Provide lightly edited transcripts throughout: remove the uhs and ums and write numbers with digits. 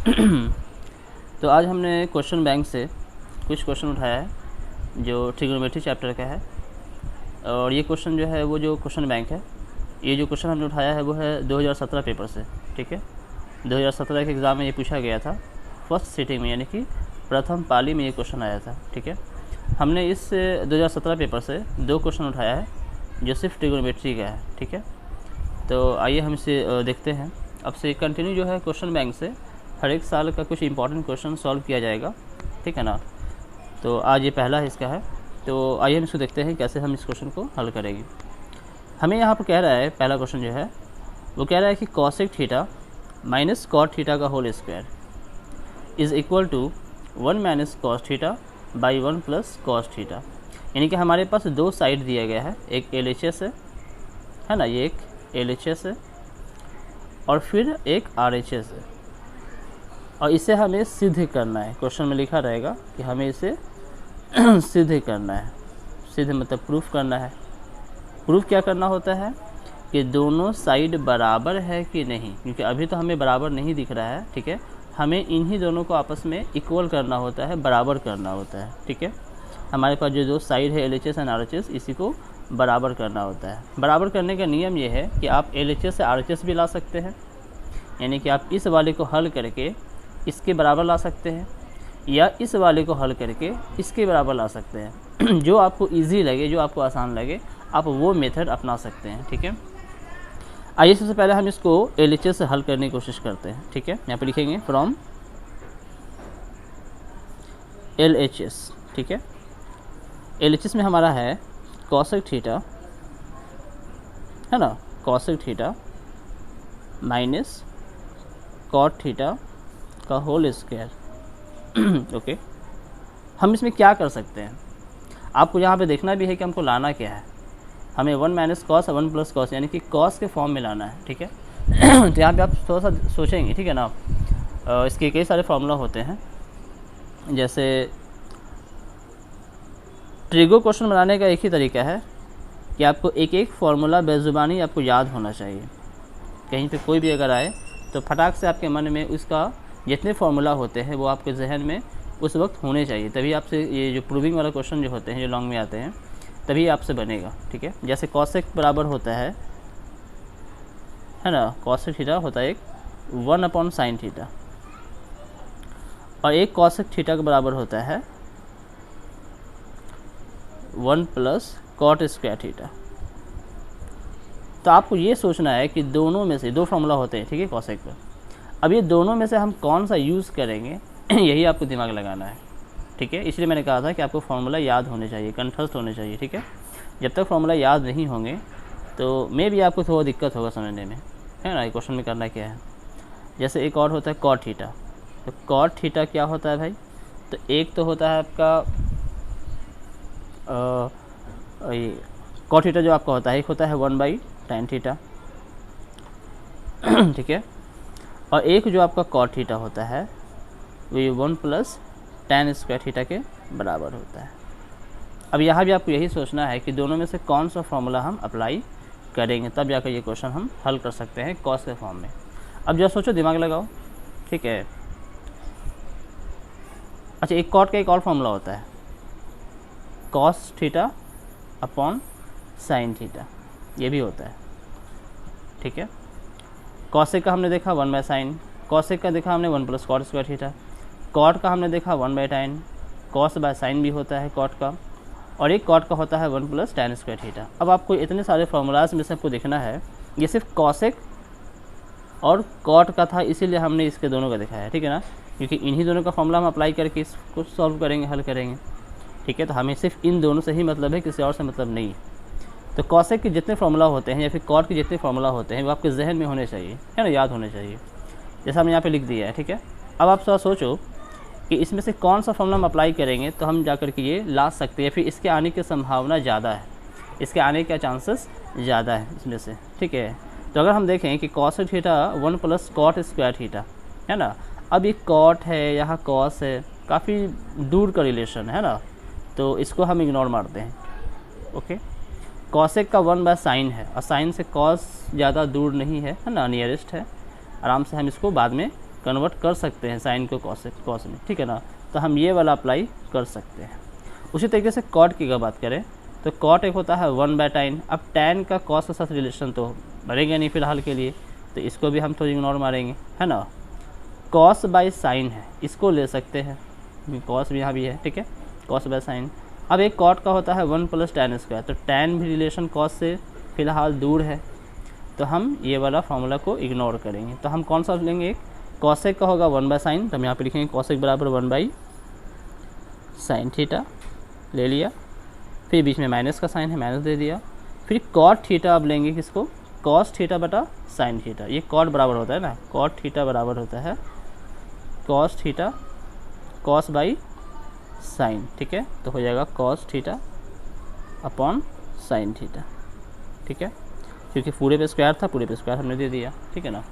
तो आज हमने क्वेश्चन बैंक से कुछ क्वेश्चन उठाया है जो ट्रिग्नोमेट्री चैप्टर का है। और ये क्वेश्चन जो है वो जो क्वेश्चन बैंक है, ये जो क्वेश्चन हमने उठाया है वो है 2017 पेपर से। ठीक है, 2017 के एग्ज़ाम में ये पूछा गया था फर्स्ट सीटिंग में, यानी कि प्रथम पाली में ये क्वेश्चन आया था। ठीक है, हमने इस 2017 पेपर से 2 क्वेश्चन उठाया है जो सिर्फ ट्रिग्नोमेट्री का है। ठीक है, तो आइए हम इसे देखते हैं। अब से कंटिन्यू जो है क्वेश्चन बैंक से हर एक साल का कुछ इंपॉर्टेंट क्वेश्चन सॉल्व किया जाएगा। ठीक है ना, तो आज ये पहला हिस्सा है। तो आइए हम इसको देखते हैं कैसे हम इस क्वेश्चन को हल करेंगे। हमें यहाँ पर कह रहा है, पहला क्वेश्चन जो है वो कह रहा है कि cosec theta minus cot theta का whole square is equal to 1 minus cos theta by 1 plus cos theta. यानी कि हमारे पास 2 साइड दिया गया है, एक LHS है ना, ये एक LHS है और फिर एक RHS है, और इसे हमें सिद्ध करना है। क्वेश्चन में लिखा रहेगा कि हमें इसे सिद्ध करना है। सिद्ध मतलब प्रूफ करना है। प्रूफ क्या करना होता है कि दोनों साइड बराबर है कि नहीं, क्योंकि अभी तो हमें बराबर नहीं दिख रहा है। ठीक है, हमें इन्हीं दोनों को आपस में इक्वल करना होता है, बराबर करना होता है। ठीक है, हमारे पास जो 2 साइड है LHS और RHS, इसी को बराबर करना होता है। बराबर करने का नियम ये है कि आप LHS से RHS भी ला सकते हैं, यानी कि आप इस वाले को हल करके इसके बराबर ला सकते हैं, या इस वाले को हल करके इसके बराबर ला सकते हैं। जो आपको इजी लगे, जो आपको आसान लगे, आप वो मेथड अपना सकते हैं। ठीक है, आइए सबसे पहले हम इसको LHS से हल करने की कोशिश करते हैं। ठीक है, यहाँ पे लिखेंगे फ्रॉम LHS। ठीक है, LHS में हमारा है कॉसेक थीटा, है ना, cosec theta minus cot theta का होल स्क्वायर। ओके, हम इसमें क्या कर सकते हैं, आपको यहाँ पे देखना भी है कि हमको लाना क्या है। हमें 1 माइनस कॉस और 1 प्लस कॉस, यानी कि कॉस के फॉर्म में लाना है। ठीक है, तो यहाँ पे आप थोड़ा सा सोचेंगे। ठीक है ना, इसके कई सारे फार्मूला होते हैं। जैसे ट्रिगो क्वेश्चन बनाने का एक ही तरीका है कि आपको एक एक फार्मूला बेजुबानी आपको याद होना चाहिए। कहीं पे कोई भी अगर आए तो फटाक से आपके मन में उसका जितने फार्मूला होते हैं वो आपके जहन में उस वक्त होने चाहिए, तभी आपसे ये जो प्रूविंग वाला क्वेश्चन जो होते हैं, जो लॉन्ग में आते हैं, तभी आपसे बनेगा। ठीक है, जैसे कॉसेक बराबर होता है ना, कॉसेक थीटा होता है एक 1/sin थीटा, और एक कॉसेक थीटा के बराबर होता है 1 प्लस कॉट स्क्वायर थीटा। तो आपको ये सोचना है कि दोनों में से 2 फार्मूला होते हैं। ठीक है, कॉसेक पर। अब ये दोनों में से हम कौन सा यूज़ करेंगे यही आपको दिमाग लगाना है। ठीक है, इसलिए मैंने कहा था कि आपको फार्मूला याद होने चाहिए, कंठस्थ होने चाहिए। ठीक है, जब तक फार्मूला याद नहीं होंगे तो मे भी आपको थोड़ा दिक्कत होगा समझने में, है ना, क्वेश्चन में करना क्या है। जैसे एक और होता है कॉट थीटा। तो कॉट थीटा क्या होता है भाई, तो एक तो होता है आपका कॉट थीटा जो आपका होता है, एक होता है 1/tan थीटा। ठीक है, और एक जो आपका कॉट थीटा होता है वो 1 प्लस tan स्क्वायर थीटा के बराबर होता है। अब यहाँ भी आपको यही सोचना है कि दोनों में से कौन सा फॉर्मूला हम अप्लाई करेंगे, तब जाकर ये क्वेश्चन हम हल कर सकते हैं कॉस के फॉर्म में। अब जरा सोचो, दिमाग लगाओ। ठीक है, अच्छा, एक कॉट का एक और फॉर्मूला होता है cos theta upon sine theta, ये भी होता है। ठीक है, कॉसेक का हमने देखा 1/sin, कॉसेक का देखा हमने 1 plus cot square theta, cot का हमने देखा 1/tan, कॉस बाय साइन भी होता है कॉट का, और एक कॉट का होता है 1 प्लस tan स्क्वायर थीटा। अब आपको इतने सारे फार्मूलाज में से आपको देखना है, ये सिर्फ कॉसेक और कॉट का था, इसीलिए हमने इसके दोनों का दिखाया है। ठीक है ना, क्योंकि इन्हीं दोनों का फॉर्मूला हम अप्लाई करके इसको सॉल्व करेंगे, हल करेंगे। ठीक है, तो हमें सिर्फ इन दोनों से ही मतलब है, किसी और से मतलब नहीं है। तो कॉसेक के जितने फार्मूला होते हैं या फिर कॉट के जितने फार्मूला होते हैं वो आपके जहन में होने चाहिए, है ना, याद होने चाहिए, जैसा हमने यहाँ पे लिख दिया है। ठीक है, अब आप थोड़ा सोचो कि इसमें से कौन सा फार्मूला हम अप्लाई करेंगे तो हम जाकर के ये ला सकते हैं, फिर इसके आने की संभावना ज़्यादा है, इसके आने के चांसेस ज़्यादा है इसमें से। ठीक है, तो अगर हम देखें कि cosec theta 1 plus cot square theta, है ना, अब ये कॉट है, यहाँ कॉस है, काफ़ी दूर का रिलेशन है ना, तो इसको हम इग्नोर मारते हैं। ओके, कॉसेक का 1/sin है, और साइन से कॉस ज़्यादा दूर नहीं है ना, नियरेस्ट है, आराम से हम इसको बाद में कन्वर्ट कर सकते हैं साइन को कॉस में, ठीक है ना। तो हम ये वाला अप्लाई कर सकते हैं। उसी तरीके से कॉट की अगर बात करें तो कॉट एक होता है 1/tan। अब tan का कॉस के साथ रिलेशन तो बढ़ेगा नहीं फिलहाल के लिए, तो इसको भी हम थोड़ी इग्नोर मारेंगे, है ना। कॉस बाई साइन है, इसको ले सकते हैं, कॉस भी यहाँ भी है, ठीक है, कॉस बाय साइन। अब एक कॉट का होता है 1 + tan स्क्वायर, तो tan भी रिलेशन कॉस से फ़िलहाल दूर है, तो हम ये वाला फॉर्मूला को इग्नोर करेंगे। तो हम कौन सा लेंगे, एक कॉसेक का होगा 1/sin, तो हम यहाँ पे लिखेंगे कॉसेक बराबर 1/sin थीटा ले लिया, फिर बीच में माइनस का साइन है, माइनस दे दिया। फिर कॉट थीटा अब लेंगे किसको, कॉस थीटा बटा साइन थीटा। ये कॉट बराबर होता है ना, कॉट थीटा बराबर होता है cos theta cos by sine, ठीक है। तो हो जाएगा cos theta upon sine theta, ठीक है, क्योंकि पूरे पे स्क्वायर था, पूरे पे स्क्वायर हमने दे दिया, ठीक है ना।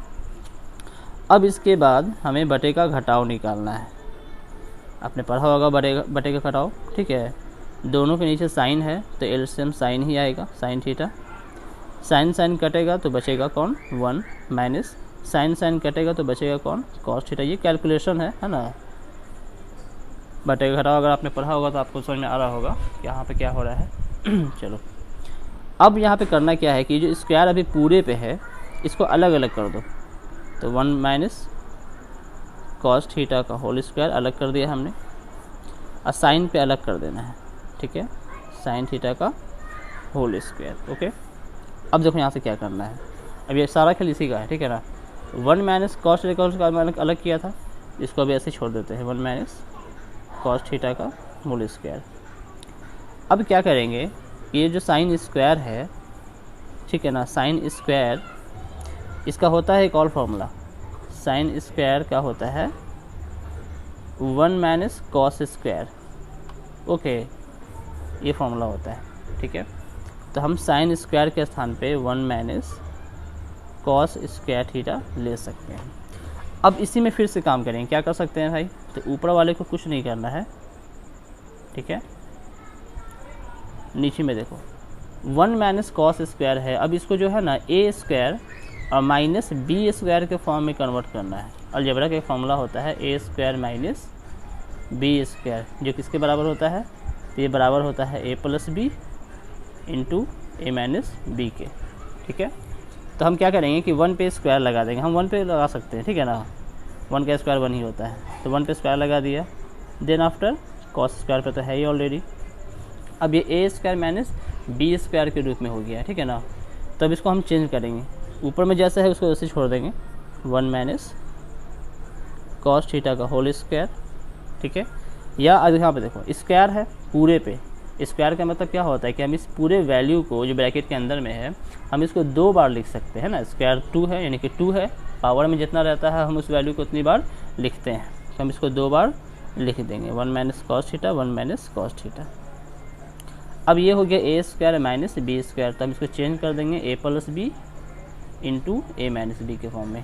अब इसके बाद हमें बटे का घटाव निकालना है। आपने पढ़ा होगा बटे का घटाव, ठीक है। दोनों के नीचे साइन है तो एलसीएम साइन ही आएगा, साइन थीटा। साइन साइन कटेगा तो बचेगा कौन, 1 माइनस साइन साइन कटेगा तो बचेगा कौन, कॉस थीटा। ये कैलकुलेशन है ना। बटे का घटाव अगर आपने पढ़ा होगा तो आपको समझ में आ रहा होगा कि यहाँ पे क्या हो रहा है। चलो अब यहाँ पे करना क्या है कि जो स्क्वायर अभी पूरे पे है इसको अलग अलग कर दो। तो 1 माइनस कॉस थीटा का होल स्क्वायर अलग कर दिया हमने, और साइन पे अलग कर देना है, ठीक है, साइन थीटा का होल स्क्वायर। ओके, अब देखो यहाँ से क्या करना है। अब ये सारा खेल इसी का है, ठीक है ना। 1 माइनस कॉस थीटा का होल स्क्वायर अलग किया था, इसको अभी ऐसे छोड़ देते हैं, 1 माइनस कॉस थीटा का होल स्क्वायर। अब क्या करेंगे, ये जो साइन स्क्वायर है, ठीक है ना, साइन स्क्वायर इसका होता है एक और फॉर्मूला। साइन स्क्वायर का होता है 1 माइनस कॉस स्क्वायर। ओके, ये फॉर्मूला होता है, ठीक है। तो हम साइन स्क्वायर के स्थान पे 1 माइनस कॉस स्क्वायर थीटा ले सकते हैं। अब इसी में फिर से काम करेंगे, क्या कर सकते हैं भाई, तो ऊपर वाले को कुछ नहीं करना है, ठीक है। नीचे में देखो 1 माइनस कॉस स्क्वायर है, अब इसको जो है ना ए स्क्वायर और माइनस बी स्क्वायर के फॉर्म में कन्वर्ट करना है। अलजेब्रा का फॉर्मूला होता है ए स्क्वायर माइनस बी स्क्वायर, जो किसके बराबर होता है, तो ये बराबर होता है ए plus B into A minus B के, ठीक है। तो हम क्या करेंगे कि 1 पे स्क्वायर लगा देंगे, हम 1 पे लगा सकते हैं, ठीक है ना, 1 का स्क्वायर 1 ही होता है, तो 1 पे स्क्वायर लगा दिया। देन आफ्टर कॉस स्क्वायर पे तो है ही ऑलरेडी। अब ये ए स्क्वायर माइनस बी स्क्वायर के रूप में हो गया, ठीक है ना। तब इसको हम चेंज करेंगे, ऊपर में जैसा है उसको वैसे छोड़ देंगे, 1 माइनस कॉस थीटा का होल स्क्वायर, ठीक है। या अब यहाँ पे देखो स्क्वायर है पूरे पे, स्क्वायर का मतलब क्या होता है कि हम इस पूरे वैल्यू को जो ब्रैकेट के अंदर में है हम इसको 2 बार लिख सकते हैं ना। स्क्वायर 2 है, यानी कि 2 है, पावर में जितना रहता है हम उस वैल्यू को उतनी बार लिखते हैं, तो हम इसको 2 बार लिख देंगे, 1 minus cos theta 1 minus cos theta. अब ये हो गया A square minus B square, तो हम इसको चेंज कर देंगे A plus B into A minus B के फॉर्म में,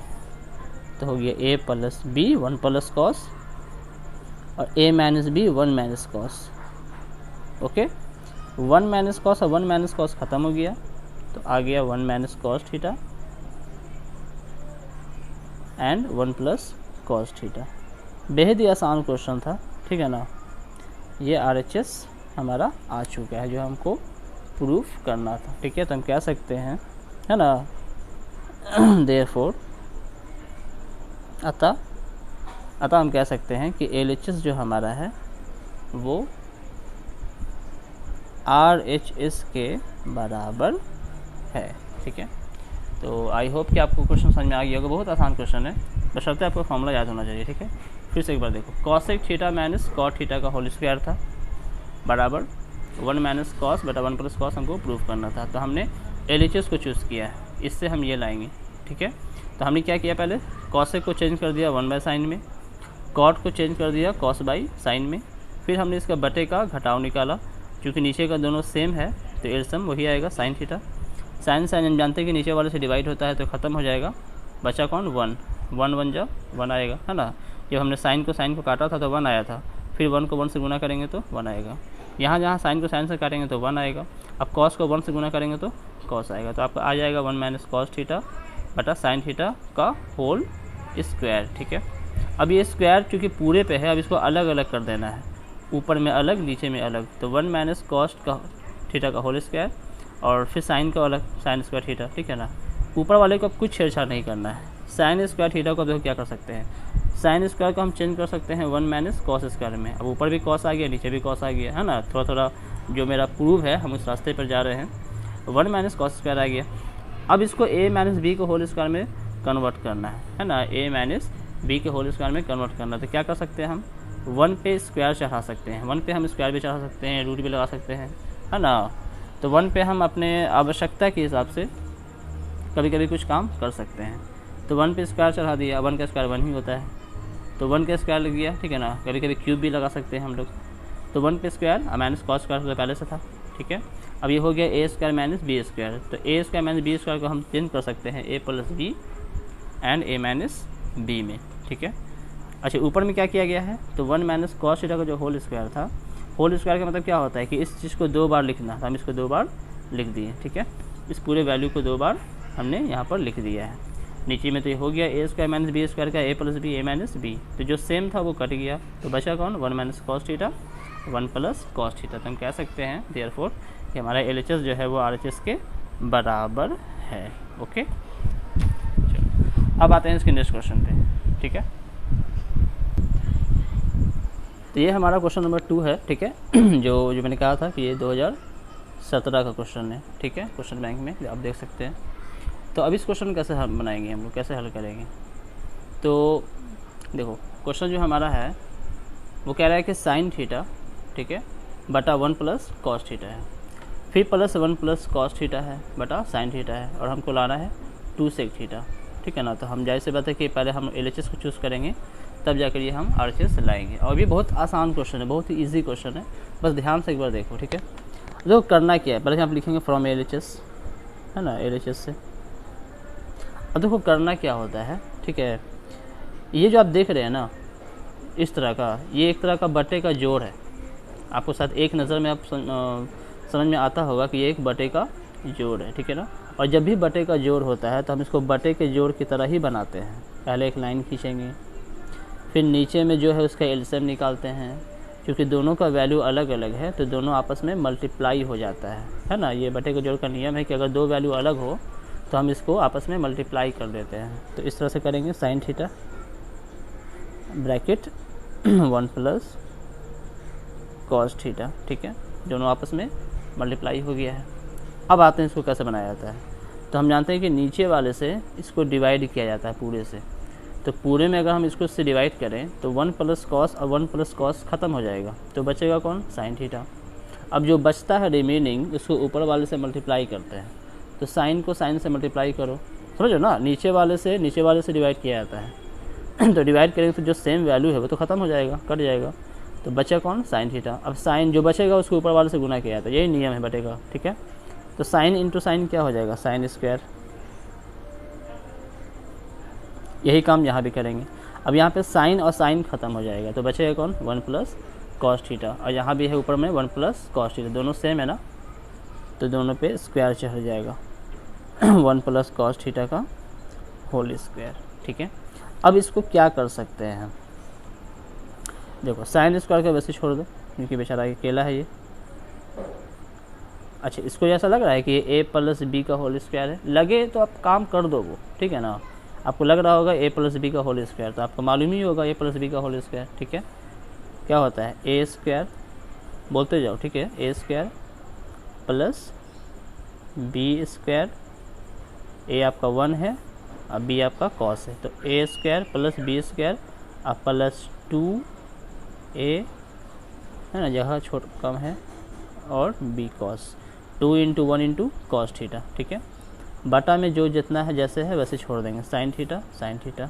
तो हो गया A plus B 1 plus cos और A minus B 1 minus cos. Okay, 1 minus cos और 1 माइनस कॉस ख़त्म हो गया, तो आ गया 1 minus cos theta and 1 plus cos theta. बेहद ही आसान क्वेश्चन था, ठीक है ना। ये RHS हमारा आ चुका है जो हमको प्रूफ करना था, ठीक है। तो हम कह सकते हैं, है ना, देयरफॉर अतः हम कह सकते हैं कि LHS जो हमारा है वो RHS के बराबर है, ठीक है। तो आई होप कि आपको क्वेश्चन समझ में आ गया होगा। बहुत आसान क्वेश्चन है, बशर्ते आपको फॉर्मूला याद होना चाहिए, ठीक है। फिर से एक बार देखो, cosec theta minus cot theta का होल स्क्वायर था बराबर 1 माइनस कॉस बटा 1 प्लस कॉस हमको प्रूफ करना था, तो हमने LHS को चूज़ किया है, इससे हम ये लाएंगे, ठीक है। तो हमने क्या किया, पहले कॉसेक को चेंज कर दिया 1 बाय साइन में, कॉट को चेंज कर दिया कॉस बाई साइन में, फिर हमने इसका बटे का घटाव निकाला, क्योंकि नीचे का दोनों सेम है तो एलसम वही आएगा साइन थीटा। साइन साइन हम जानते हैं कि नीचे वाले से डिवाइड होता है तो ख़त्म हो जाएगा, बचा कौन 1, 1 1 जा 1 आएगा, है ना। जब हमने साइन को काटा था तो 1 आया था, फिर 1 को 1 से गुना करेंगे तो 1 आएगा। यहाँ जहाँ साइन को साइन से काटेंगे तो 1 आएगा, अब कॉस को 1 से गुना करेंगे तो कॉस आएगा, तो आपका आ जाएगा 1 माइनस कॉस थीटा बटा साइन थीटा का होल स्क्वायर, ठीक है। अब ये स्क्वायर चूँकि पूरे पे है, अब इसको अलग अलग कर देना है, ऊपर में अलग नीचे में अलग। तो 1 माइनस कॉस्ट का थीटा का होल स्क्वायर और फिर साइन का अलग, साइन स्क्वायर थीटा, ठीक है ना। ऊपर वाले को अब कुछ छेड़छाड़ नहीं करना है। साइन स्क्वायर थीटा को अब देखो क्या कर सकते हैं, साइन स्क्वायर को हम चेंज कर सकते हैं 1 माइनस कॉस स्क्वायर में। अब ऊपर भी कॉस आ गया, नीचे भी कॉस आ गया, है ना। थोड़ा थोड़ा जो मेरा प्रूव है, हम उस रास्ते पर जा रहे हैं। 1 माइनस कॉस स्क्वायर आ गया। अब इसको a माइनस बी को होल स्क्वायर में कन्वर्ट करना है ना। a माइनस बी के होल स्क्वायर में कन्वर्ट करना, तो क्या कर सकते हैं हम, 1 पे स्क्वायर चढ़ा सकते हैं, 1 पे हम स्क्वायर भी चढ़ा सकते हैं, रूट भी लगा सकते हैं, है ना। तो 1 पे हम अपने आवश्यकता के हिसाब से कभी कभी कुछ काम कर सकते हैं। तो 1 पे स्क्वायर चढ़ा दिया, 1 का स्क्वायर 1 ही होता है, तो 1 का स्क्वायर लग गया, ठीक है ना। कभी कभी क्यूब भी लगा सकते हैं हम लोग। तो 1 पे स्क्वायर माइनस कॉस स्क्वायर तो पहले से था, ठीक है। अब ये हो गया A square minus B square. तो A square minus B square को हम चेंज कर सकते हैं A plus B and A minus B में, ठीक है। अच्छा, ऊपर में क्या किया गया है, तो 1 माइनस कॉस थीटा का जो होल स्क्वायर था, होल स्क्वायर का मतलब क्या होता है कि इस चीज़ को 2 बार लिखना, तो हम इसको 2 बार लिख दिए, ठीक है। इस पूरे वैल्यू को 2 बार हमने यहाँ पर लिख दिया है। नीचे में तो ये हो गया A square minus B square का ए प्लस बी ए माइनस बी, तो जो सेम था वो कट गया, तो बचा कौन, 1 minus cos theta 1 plus cos theta. तो हम कह सकते हैं देयरफॉर कि हमारा LHS जो है वो RHS के बराबर है। ओके, अब आते हैं इसके नेक्स्ट क्वेश्चन पे, ठीक है। तो ये हमारा क्वेश्चन नंबर 2 है, ठीक है। जो मैंने कहा था कि ये 2017 का क्वेश्चन है, ठीक है, क्वेश्चन बैंक में आप देख सकते हैं। तो अब इस क्वेश्चन कैसे हल बनाएंगे हम लोग, कैसे हल करेंगे। तो देखो क्वेश्चन जो हमारा है वो कह रहा है कि साइन थीटा, ठीक है, बटा 1 प्लस कॉस थीटा है, फिर प्लस 1 प्लस कॉस थीटा है बटा साइन थीटा है, और हमको लाना है 2 सेक थीटा, ठीक है ना। तो हम जैसे बात है कि पहले हम LHS को चूज़ करेंगे, तब जाकर ये हम RHS लाएंगे। और ये बहुत आसान क्वेश्चन है, बहुत ही ईजी क्वेश्चन है, बस ध्यान से एक बार देखो, ठीक है। तो करना क्या है, पहले आप लिखेंगे फ्रॉम LHS, है ना, LHS से। अब देखो करना क्या होता है, ठीक है। ये जो आप देख रहे हैं ना इस तरह का, ये एक तरह का बटे का जोड़ है। आपको साथ एक नज़र में आप समझ में आता होगा कि ये एक बटे का जोड़ है, ठीक है ना। और जब भी बटे का जोड़ होता है तो हम इसको बटे के जोड़ की तरह ही बनाते हैं। पहले एक लाइन खींचेंगे, फिर नीचे में जो है उसका एलसीएम निकालते हैं। क्योंकि दोनों का वैल्यू अलग अलग है तो दोनों आपस में मल्टीप्लाई हो जाता है ना। ये बटे के जोड़ का नियम है कि अगर 2 वैल्यू अलग हो तो हम इसको आपस में मल्टीप्लाई कर देते हैं। तो इस तरह से करेंगे, sine theta bracket 1 plus cos theta, ठीक है, दोनों आपस में मल्टीप्लाई हो गया है। अब आते हैं इसको कैसे बनाया जाता है। तो हम जानते हैं कि नीचे वाले से इसको डिवाइड किया जाता है पूरे से। तो पूरे में अगर हम इसको इससे डिवाइड करें तो 1 प्लस कॉस और 1 प्लस कॉस ख़त्म हो जाएगा, तो बचेगा कौन, साइन थीटा। अब जो बचता है रिमेनिंग उसको ऊपर वाले से मल्टीप्लाई करते हैं। तो साइन को साइन से मल्टीप्लाई करो, समझो ना, नीचे वाले से डिवाइड किया जाता है। तो डिवाइड करेंगे तो जो सेम वैल्यू है वो तो ख़त्म हो जाएगा, कट जाएगा, तो बचा कौन, साइन थीटा। अब साइन जो बचेगा उसको ऊपर वाले से गुना किया जाता है, यही नियम है बटेगा, ठीक है। तो साइन इंटू साइन क्या हो जाएगा, साइन स्क्वायर। यही काम यहाँ भी करेंगे। अब यहाँ पे साइन और साइन ख़त्म हो जाएगा तो बचेगा कौन, 1 प्लस कॉस थीटा। और यहाँ भी है ऊपर में 1 प्लस कॉस थीटा, दोनों सेम है ना, तो दोनों पे स्क्वायर चढ़ जाएगा। 1 प्लस कॉस थीटा का होल स्क्वायर, ठीक है। अब इसको क्या कर सकते हैं हम, देखो साइन स्क्वायर का वैसे छोड़ दो क्योंकि बेचारा अकेला है ये। अच्छा, इसको ऐसा लग रहा है कि ये a प्लस बी का होल स्क्वायर है, लगे तो आप काम कर दो वो, ठीक है ना। आपको लग रहा होगा a प्लस बी का होल स्क्वायर, तो आपको मालूम ही होगा a प्लस बी का होल स्क्वायर, ठीक है। क्या होता है, a स्क्वायर बोलते जाओ, ठीक है, a square plus b square, a आपका 1 है और b आपका कॉस है, तो a square plus b square और प्लस 2a, है ना, जगह छोट कम है, और b cos, 2 into 1 into cos theta, ठीक है। बटा में जो जितना है जैसे है वैसे छोड़ देंगे, साइन थीटा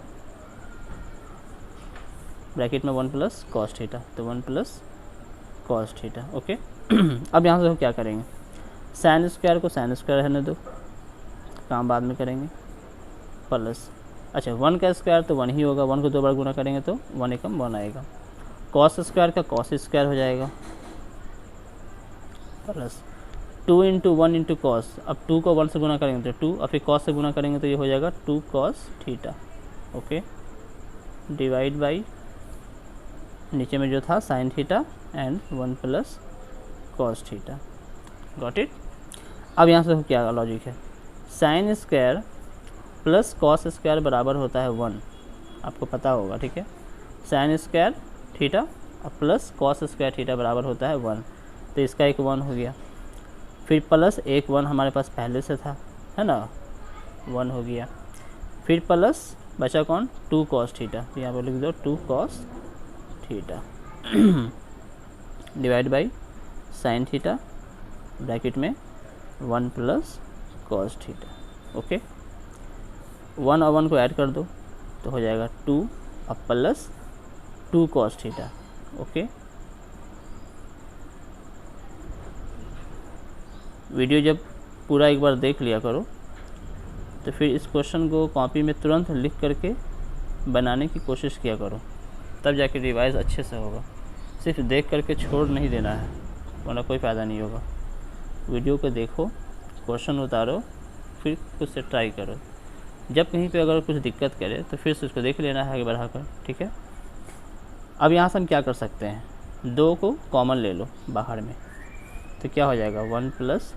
ब्रैकेट में 1 प्लस कॉस थीटा, तो 1 प्लस कॉस थीटा, ओके। अब यहाँ से हम क्या करेंगे, साइन स्क्वायर को साइन स्क्वायर रहने दो, काम बाद में करेंगे, प्लस, अच्छा 1 का स्क्वायर तो 1 ही होगा, 1 को 2 बार गुना करेंगे तो 1 एकम 1 आएगा। कॉस स्क्वायर का कॉस स्क्वायर हो जाएगा, प्लस 2 इंटू 1 इंटू कॉस, अब 2 को 1 से गुना करेंगे तो 2, और फिर कॉस से गुना करेंगे तो ये हो जाएगा 2 cos theta, okay. Divide by नीचे में जो था sine theta and 1 plus cos theta. Got it. अब यहाँ से क्या लॉजिक है, sine square plus cos square बराबर होता है 1, आपको पता होगा, ठीक है। साइन स्क्वायर थीटा और प्लस कॉस स्क्वायर थीटा बराबर होता है 1, तो इसका एक 1 हो गया। फिर प्लस एक 1 हमारे पास पहले से था, है ना, 1 हो गया। फिर प्लस बचा कौन, 2 कॉस थीटा, तो यहाँ पर लिख दो 2 cos theta divide by sine theta bracket में 1 प्लस कॉस थीटा। ओके, 1 और 1 को ऐड कर दो तो हो जाएगा 2 और plus 2 cos theta. Okay, video जब पूरा एक बार देख लिया करो तो फिर इस क्वेश्चन को कॉपी में तुरंत लिख करके बनाने की कोशिश किया करो, तब जाके रिवाइज अच्छे से होगा। सिर्फ देख करके छोड़ नहीं देना है, वरना कोई फ़ायदा नहीं होगा। वीडियो को देखो, क्वेश्चन उतारो, फिर खुद से ट्राई करो। जब कहीं पे अगर कुछ दिक्कत करे तो फिर से उसको देख लेना है आगे बढ़ाकर, ठीक है। अब यहाँ से हम क्या कर सकते हैं, 2 को कॉमन ले लो बाहर में, तो क्या हो जाएगा 1 प्लस,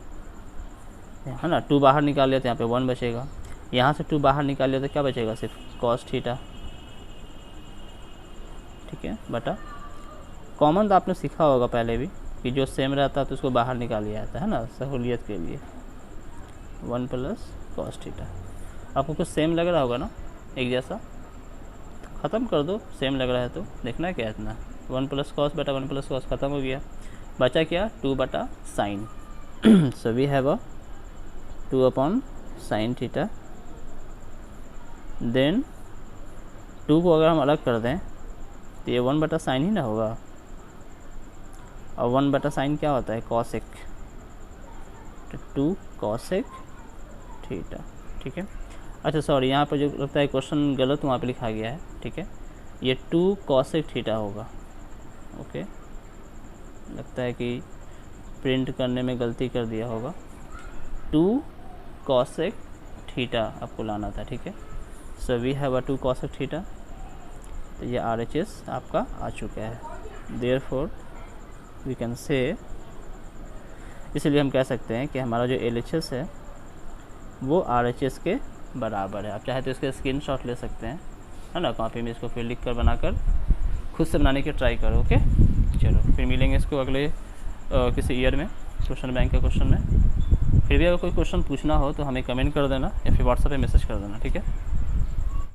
है ना, 2 बाहर निकाल लिया तो यहाँ पे 1 बचेगा। यहाँ से 2 बाहर निकाल लिया तो क्या बचेगा, सिर्फ कॉस थीटा, ठीक है, बटा कॉमन तो आपने सीखा होगा पहले भी कि जो सेम रहता है तो उसको बाहर निकाल लिया जाता है ना, सहूलियत के लिए। 1 प्लस कॉस थीटा, आपको कुछ सेम लग रहा होगा ना, एक जैसा, तो ख़त्म कर दो, सेम लग रहा है तो देखना क्या है इतना। 1 प्लस कॉस बटा 1 प्लस कॉस ख़त्म हो गया, बचा क्या, 2 बटा sine. So we have a 2 upon sine theta. Then 2 को अगर हम अलग कर दें तो ये 1 बटा साइन ही ना होगा, और 1 बटा साइन क्या होता है, कॉसेक, तो 2 कॉसेक थीटा, ठीक है। अच्छा सॉरी, यहाँ पर जो लगता है क्वेश्चन गलत वहाँ पे लिखा गया है, ठीक है, ये 2 कॉसेक थीटा होगा। ओके, लगता है कि प्रिंट करने में गलती कर दिया होगा, 2 कॉसेक थीटा आपको लाना था, ठीक है। So we have a 2 cosec theta, तो ये RHS आपका आ चुका है। देयरफॉर वी कैन से, इसलिए हम कह सकते हैं कि हमारा जो LHS है वो RHS के बराबर है। आप चाहे तो इसके स्क्रीनशॉट ले सकते हैं, है ना, कॉपी में इसको फिर लिख कर बनाकर खुद से बनाने की ट्राई करो। ओके, चलो फिर मिलेंगे इसको अगले किसी ईयर में, क्वेश्चन बैंक के क्वेश्चन में। फिर भी अगर कोई क्वेश्चन पूछना हो तो हमें कमेंट कर देना या फिर व्हाट्सएप पे मैसेज कर देना, ठीक है।